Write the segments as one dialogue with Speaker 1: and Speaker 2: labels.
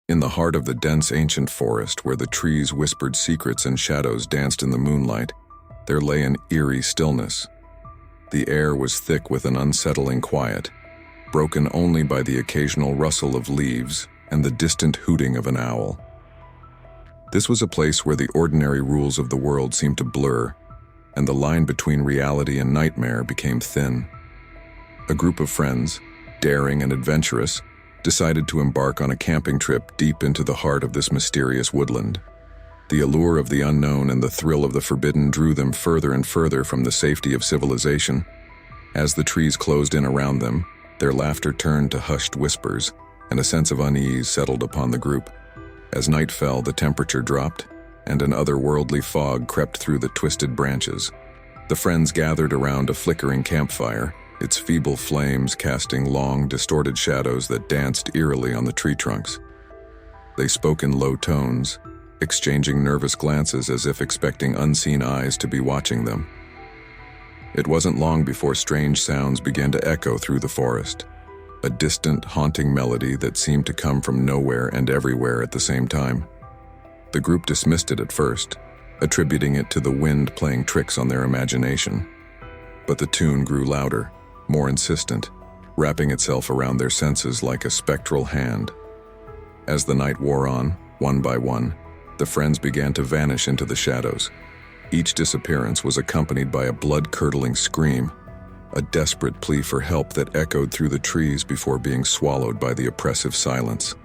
Speaker 1: In the heart of the dense ancient forest, where the trees whispered secrets and shadows danced in the moonlight, there lay an eerie stillness. The air was thick with an unsettling quiet, broken only by the occasional rustle of leaves and the distant hooting of an owl. This was a place where the ordinary rules of the world seemed to blur, and the line between reality and nightmare became thin. A group of friends, daring and adventurous, decided to embark on a camping trip deep into the heart of this mysterious woodland. The allure of the unknown and the thrill of the forbidden drew them further and further from the safety of civilization. As the trees closed in around them, their laughter turned to hushed whispers, and a sense of unease settled upon the group. As night fell, the temperature dropped, and an otherworldly fog crept through the twisted branches. The friends gathered around a flickering campfire, its feeble flames casting long, distorted shadows that danced eerily on the tree trunks. They spoke in low tones, exchanging nervous glances as if expecting unseen eyes to be watching them. It wasn't long before strange sounds began to echo through the forest, a distant, haunting melody that seemed to come from nowhere and everywhere at the same time. The group dismissed it at first, attributing it to the wind playing tricks on their imagination. But the tune grew louder, more insistent, wrapping itself around their senses like a spectral hand. As the night wore on, one by one, the friends began to vanish into the shadows. Each disappearance was accompanied by a blood-curdling scream, a desperate plea for help that echoed through the trees before being swallowed by the oppressive silence.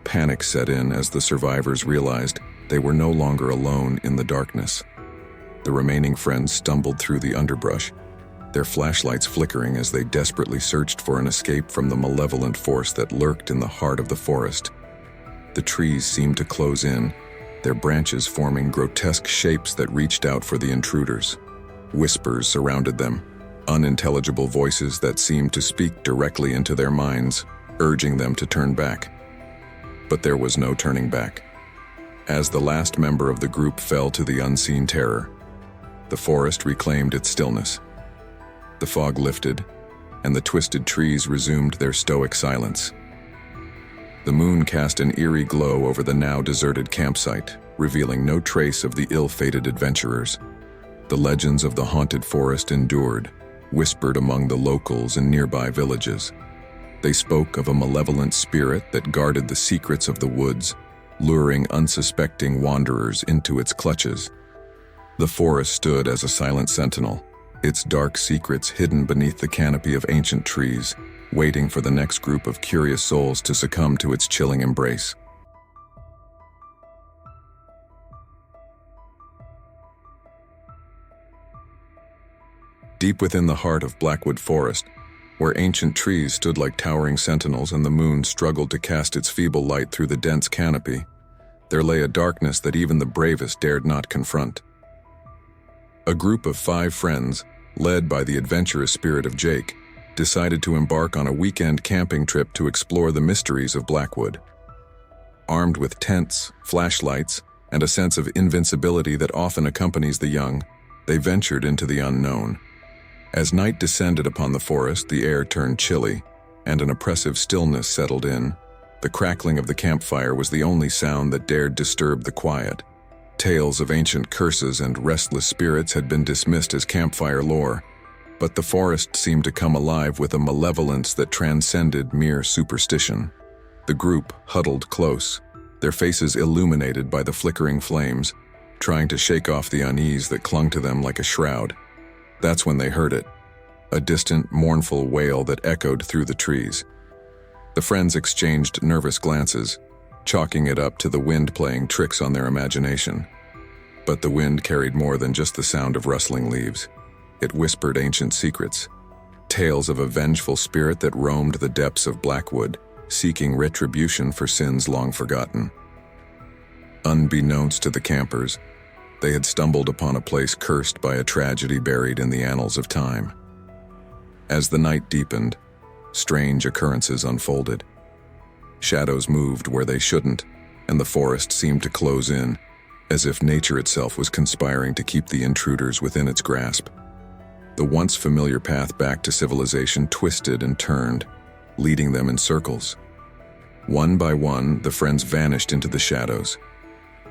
Speaker 1: Panic set in as the survivors realized they were no longer alone in the darkness. The remaining friends stumbled through the underbrush, their flashlights flickering as they desperately searched for an escape from the malevolent force that lurked in the heart of the forest. The trees seemed to close in, their branches forming grotesque shapes that reached out for the intruders. Whispers surrounded them, unintelligible voices that seemed to speak directly into their minds, urging them to turn back. But there was no turning back. As the last member of the group fell to the unseen terror, the forest reclaimed its stillness. The fog lifted, and the twisted trees resumed their stoic silence. The moon cast an eerie glow over the now deserted campsite, revealing no trace of the ill-fated adventurers. The legends of the haunted forest endured, whispered among the locals in nearby villages. They spoke of a malevolent spirit that guarded the secrets of the woods, luring unsuspecting wanderers into its clutches. The forest stood as a silent sentinel, its dark secrets hidden beneath the canopy of ancient trees, waiting for the next group of curious souls to succumb to its chilling embrace. Deep within the heart of Blackwood Forest, where ancient trees stood like towering sentinels and the moon struggled to cast its feeble light through the dense canopy, there lay a darkness that even the bravest dared not confront. A group of 5 friends, led by the adventurous spirit of Jake, decided to embark on a weekend camping trip to explore the mysteries of Blackwood. Armed with tents, flashlights, and a sense of invincibility that often accompanies the young, they ventured into the unknown. As night descended upon the forest, the air turned chilly, and an oppressive stillness settled in. The crackling of the campfire was the only sound that dared disturb the quiet. Tales of ancient curses and restless spirits had been dismissed as campfire lore, but the forest seemed to come alive with a malevolence that transcended mere superstition. The group huddled close, their faces illuminated by the flickering flames, trying to shake off the unease that clung to them like a shroud. That's when they heard it, a distant, mournful wail that echoed through the trees. The friends exchanged nervous glances, chalking it up to the wind playing tricks on their imagination. But the wind carried more than just the sound of rustling leaves. It whispered ancient secrets, tales of a vengeful spirit that roamed the depths of Blackwood, seeking retribution for sins long forgotten. Unbeknownst to the campers, they had stumbled upon a place cursed by a tragedy buried in the annals of time. As the night deepened, strange occurrences unfolded. Shadows moved where they shouldn't, and the forest seemed to close in, as if nature itself was conspiring to keep the intruders within its grasp. The once familiar path back to civilization twisted and turned, leading them in circles. One by one, the friends vanished into the shadows.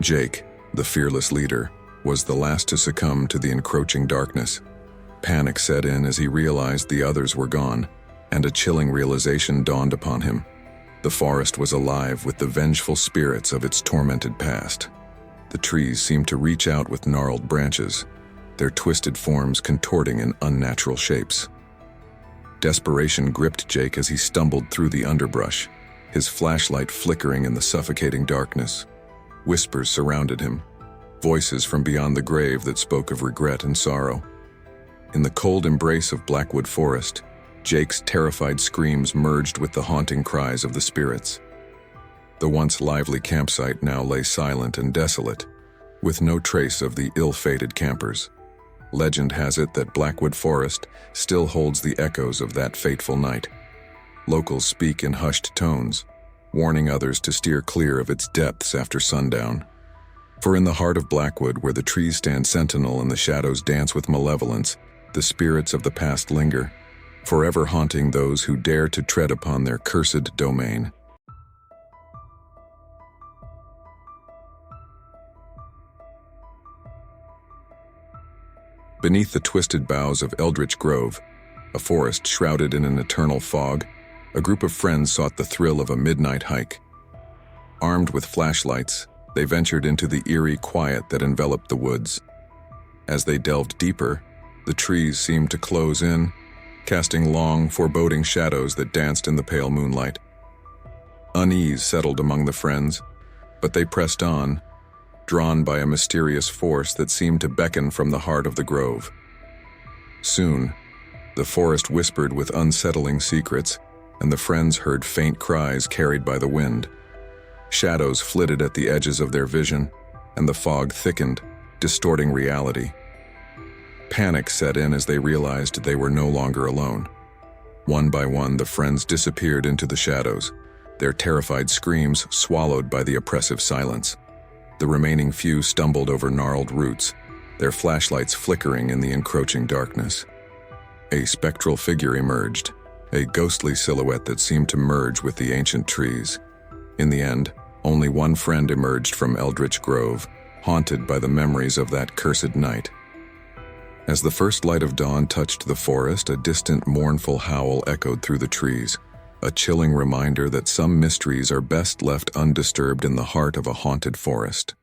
Speaker 1: Jake, the fearless leader, was the last to succumb to the encroaching darkness. Panic set in as he realized the others were gone, and a chilling realization dawned upon him. The forest was alive with the vengeful spirits of its tormented past. The trees seemed to reach out with gnarled branches, their twisted forms contorting in unnatural shapes. Desperation gripped Jake as he stumbled through the underbrush, his flashlight flickering in the suffocating darkness. Whispers surrounded him, voices from beyond the grave that spoke of regret and sorrow. In the cold embrace of Blackwood Forest, Jake's terrified screams merged with the haunting cries of the spirits. The once lively campsite now lay silent and desolate, with no trace of the ill-fated campers. Legend has it that Blackwood Forest still holds the echoes of that fateful night. Locals speak in hushed tones, warning others to steer clear of its depths after sundown. For in the heart of Blackwood, where the trees stand sentinel and the shadows dance with malevolence, the spirits of the past linger, forever haunting those who dare to tread upon their cursed domain. Beneath the twisted boughs of Eldritch Grove, a forest shrouded in an eternal fog, a group of friends sought the thrill of a midnight hike. Armed with flashlights, they ventured into the eerie quiet that enveloped the woods. As they delved deeper, the trees seemed to close in, casting long, foreboding shadows that danced in the pale moonlight. Unease settled among the friends, but they pressed on, drawn by a mysterious force that seemed to beckon from the heart of the grove. Soon, the forest whispered with unsettling secrets, and the friends heard faint cries carried by the wind. Shadows flitted at the edges of their vision, and the fog thickened, distorting reality. Panic set in as they realized they were no longer alone. One by one, the friends disappeared into the shadows, their terrified screams swallowed by the oppressive silence. The remaining few stumbled over gnarled roots, their flashlights flickering in the encroaching darkness. A spectral figure emerged, a ghostly silhouette that seemed to merge with the ancient trees. In the end, only one friend emerged from Eldritch Grove, haunted by the memories of that cursed night. As the first light of dawn touched the forest, a distant mournful howl echoed through the trees, a chilling reminder that some mysteries are best left undisturbed in the heart of a haunted forest.